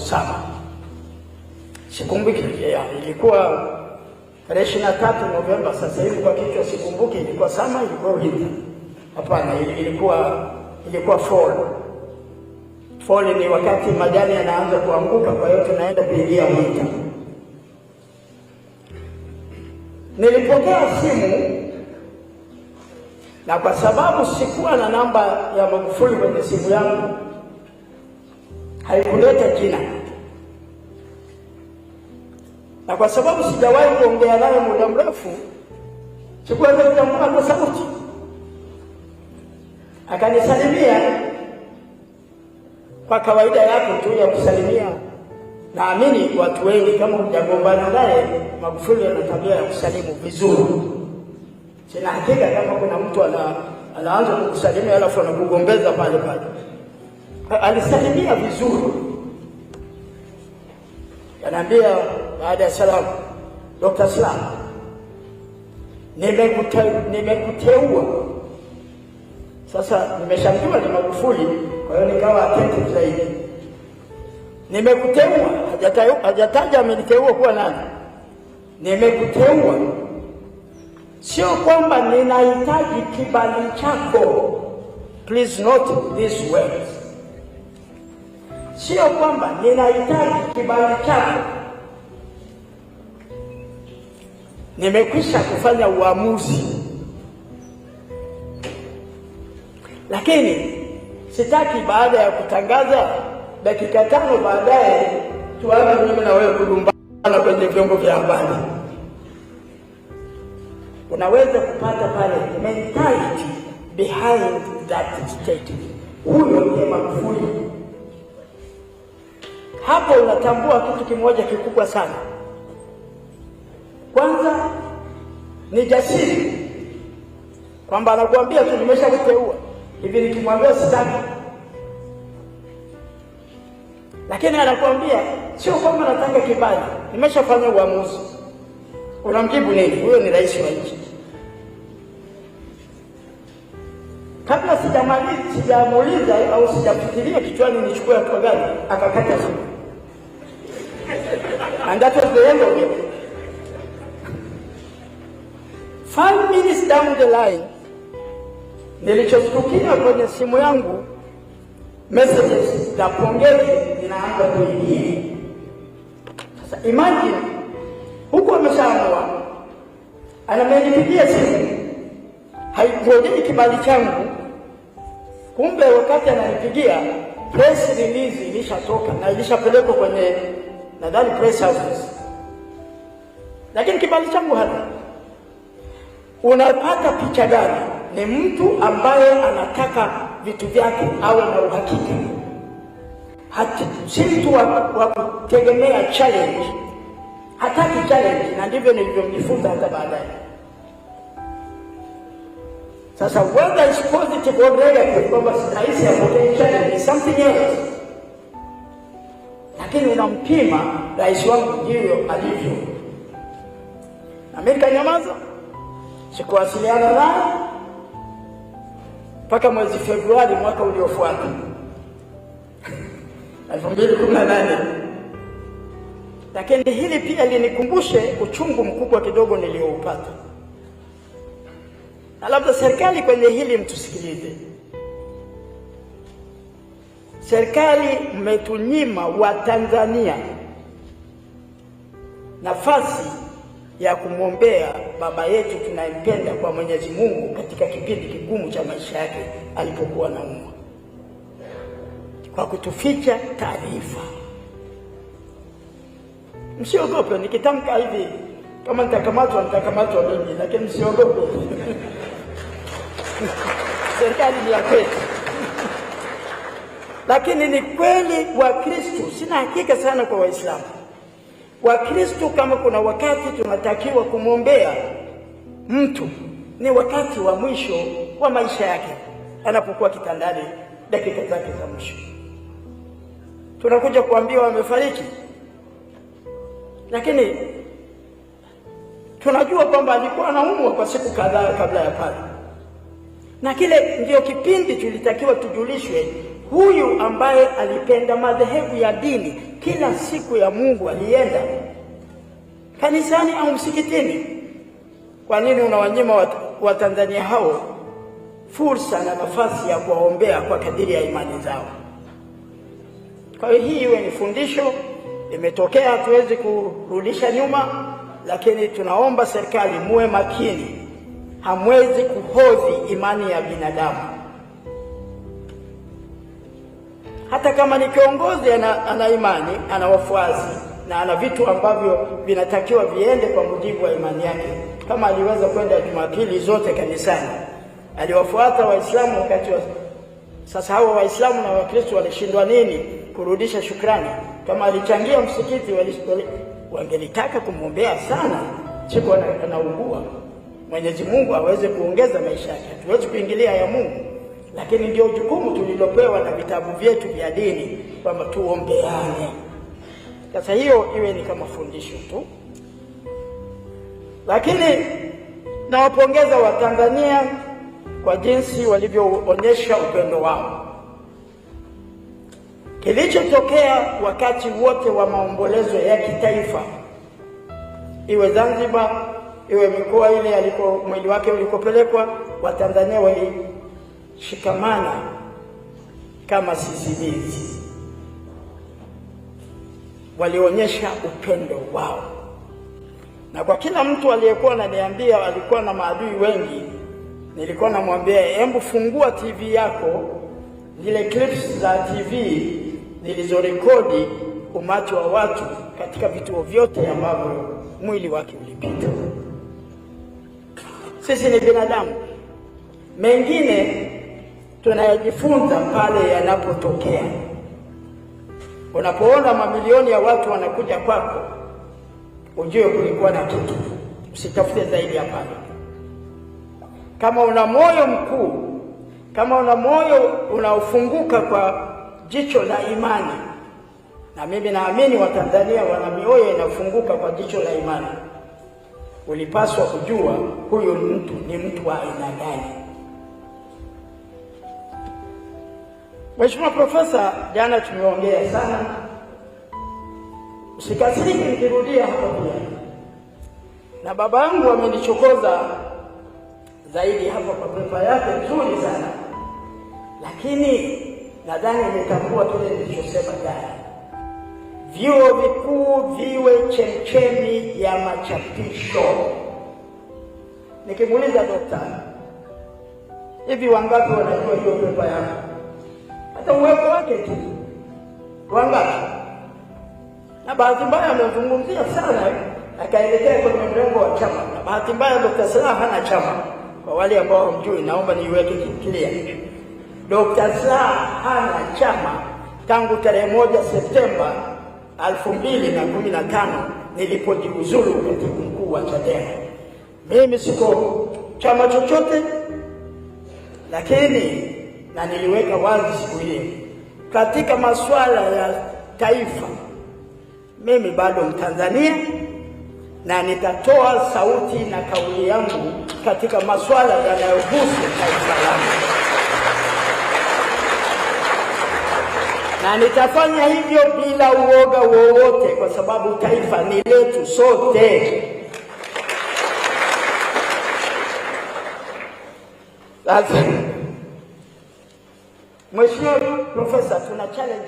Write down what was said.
Sama. Sikumbuki, ilikuwa tarehe 23 Novemba. Sasa hivi kwa kichwa sikumbuki ilikuwa Sama, ilikuwa winter. Hapana, ilikuwa fall. Fall ni wakati majani yanaanza kuanguka, kwa hiyo tunaenda kuingia winter. Nilipokea simu, na kwa sababu sikuwa na namba ya Magufuli kwenye simu yangu, haikuleta jina, na kwa sababu sijawahi kuongea naye muda mrefu, sikuweza kutambua kwa sauti. Akanisalimia kwa kawaida yake tu ya kusalimia. Naamini watu wengi kama hujagombana naye, Magufuli ana tabia ya kusalimu vizuri. Sina hakika kama kuna mtu anaanza kukusalimia alafu anakugombeza pale pale. Alisalimia vizuri. Ananiambia baada ya salamu, Dr. Slaa, nimekuteua. Sasa nimeshamjua ni Magufuli, kwa hiyo nikawa attentive zaidi. Nimekuteua, hajataja ameniteua kuwa nani. Nimekuteua. Sio kwamba ninahitaji kibali chako. Please note these words. Sio kwamba ninahitaji kibali chako. Nimekwisha kufanya uamuzi. Lakini sitaki baada ya kutangaza dakika 5 baadaye tuanze mimi na wewe kudumbana kwenye vyombo vya habari. Unaweza kupata pale mentality behind that statement. Huyo ni Magufuli. Hapo unatambua kitu kimoja kikubwa sana. Kwanza ni jasiri, kwamba anakuambia tu nimeshakuteua. Hivi nikimwambia sitaki, lakini anakuambia sio kwamba nataka kibali, nimeshafanya uamuzi. Unamjibu nini? Huyo ni rais wa nchi. Kabla sijamuuliza au sijafikiria kichwani nichukue hatua gani, akakata simu. And that was the end of it. 5 minutes down the line, nilichostukia kwenye simu yangu, messages za pongezi zinaanza kuingia. Sasa imagine, huko ameshaamua, anamenipigia simu, haikungojei kibali changu. Kumbe wakati ananipigia, press release ilishatoka na ilishapelekwa kwenye nadhani press houses, lakini kibali changu hata. Unapata picha gani? Ni mtu ambaye anataka vitu vyake awe na uhakika. Si mtu wa kutegemea challenge. Hataki challenge, na ndivyo nilivyomjifunza hata baadaye. Sasa whether it's positive or negative, kwamba rais apokee challenge is something else. Lakini unampima rais wangu ndivyo alivyo. Na mimi nikanyamaza. Sikuwasiliana naye mpaka mwezi Februari mwaka uliofuata 2018. Lakini hili pia linikumbushe uchungu mkubwa kidogo nilioupata. Na labda serikali kwenye hili mtusikilize. Serikali mmetunyima wa Tanzania nafasi ya kumwombea baba yetu tunayempenda kwa Mwenyezi Mungu katika kipindi kigumu cha maisha yake alipokuwa anaumwa, kwa kutuficha taarifa. Msiogope nikitamka hivi, kama nitakamatwa mimi, lakini msiogope. Serikali ni ya kwetu. Lakini ni kweli wa Kristo, sina hakika sana kwa Waislamu. Wakristo kama kuna wakati tunatakiwa kumwombea mtu, ni wakati wa mwisho wa maisha yake, anapokuwa kitandani dakika zake za mwisho. Tunakuja kuambiwa amefariki, lakini tunajua kwamba alikuwa anaumwa kwa siku kadhaa kabla ya pale. Na kile ndio kipindi tulitakiwa tujulishwe Huyu ambaye alipenda madhehebu ya dini, kila siku ya Mungu alienda kanisani au msikitini. Kwa nini unawanyima Watanzania hao fursa na nafasi ya kuwaombea kwa kadiri ya imani zao? Kwa hiyo hii iwe ni fundisho. Imetokea, hatuwezi kurudisha nyuma, lakini tunaomba serikali muwe makini. Hamwezi kuhodhi imani ya binadamu. Hata kama ni kiongozi ana imani, ana wafuasi na ana vitu ambavyo vinatakiwa viende kwa mujibu wa imani yake. Kama aliweza kwenda Jumapili zote kanisani, aliwafuata Waislamu wakati wa sasa. Hao Waislamu na Wakristo walishindwa nini kurudisha shukrani? Kama alichangia msikiti, wangelitaka kumwombea sana siku anaugua. Mwenyezi Mungu aweze kuongeza maisha yake. Hatuwezi kuingilia ya Mungu, lakini ndio jukumu tulilopewa na vitabu vyetu vya dini kwamba tuombeane. Sasa hiyo iwe ni kama fundisho tu. Lakini nawapongeza Watanzania kwa jinsi walivyoonyesha upendo wao. Kilichotokea wakati wote wa maombolezo ya kitaifa, iwe Zanzibar, iwe mikoa ile aliko mwili wake ulikopelekwa, Watanzania walishikamana kama sisimizi. Walionyesha upendo wao. Na kwa kila mtu aliyekuwa ananiambia alikuwa na maadui wengi, nilikuwa namwambia, hebu fungua TV yako, zile clips za TV nilizorekodi umati wa watu katika vituo vyote ambavyo mwili wake ulipita. Sisi ni binadamu, mengine tunayajifunza pale yanapotokea. Unapoona mamilioni ya watu wanakuja kwako, ujue kulikuwa na kitu. Usitafute zaidi hapana. Kama una moyo mkuu, kama una moyo unaofunguka kwa jicho la imani, na mimi naamini Watanzania wana mioyo inafunguka kwa jicho la imani, ulipaswa kujua huyu mtu ni mtu wa aina gani. Mheshimiwa Profesa, jana tumeongea sana. Usikasirike nikirudia hapo pia. Na baba yangu amenichokoza zaidi hapo kwa pepa yake nzuri sana. Lakini nadhani nimetambua kile nilichosema jana. Vyuo vikuu viwe chemchemi ya machapisho. Nikimuuliza daktari, hivi wangapi wanajua hiyo pepa yako? Hata uwepo wake tu. Wangapi? Na bahati mbaya amezungumzia sana, akaelekea kwenye mrengo wa chama. Na bahati mbaya Dr. Slaa hana chama. Kwa wale ambao hamjui, naomba niweke clear. Dr. Slaa hana chama tangu tarehe 1 Septemba 2015 nilipojiuzulu katibu mkuu wa Chadema. Mimi siko chama chochote, lakini na niliweka wazi siku ile, katika masuala ya taifa mimi bado Mtanzania, na nitatoa sauti na kauli yangu katika masuala yanayohusu taifa langu, na nitafanya hivyo bila uoga wowote, kwa sababu taifa ni letu sote. Sasa Mheshimiwa Profesa, tuna challenge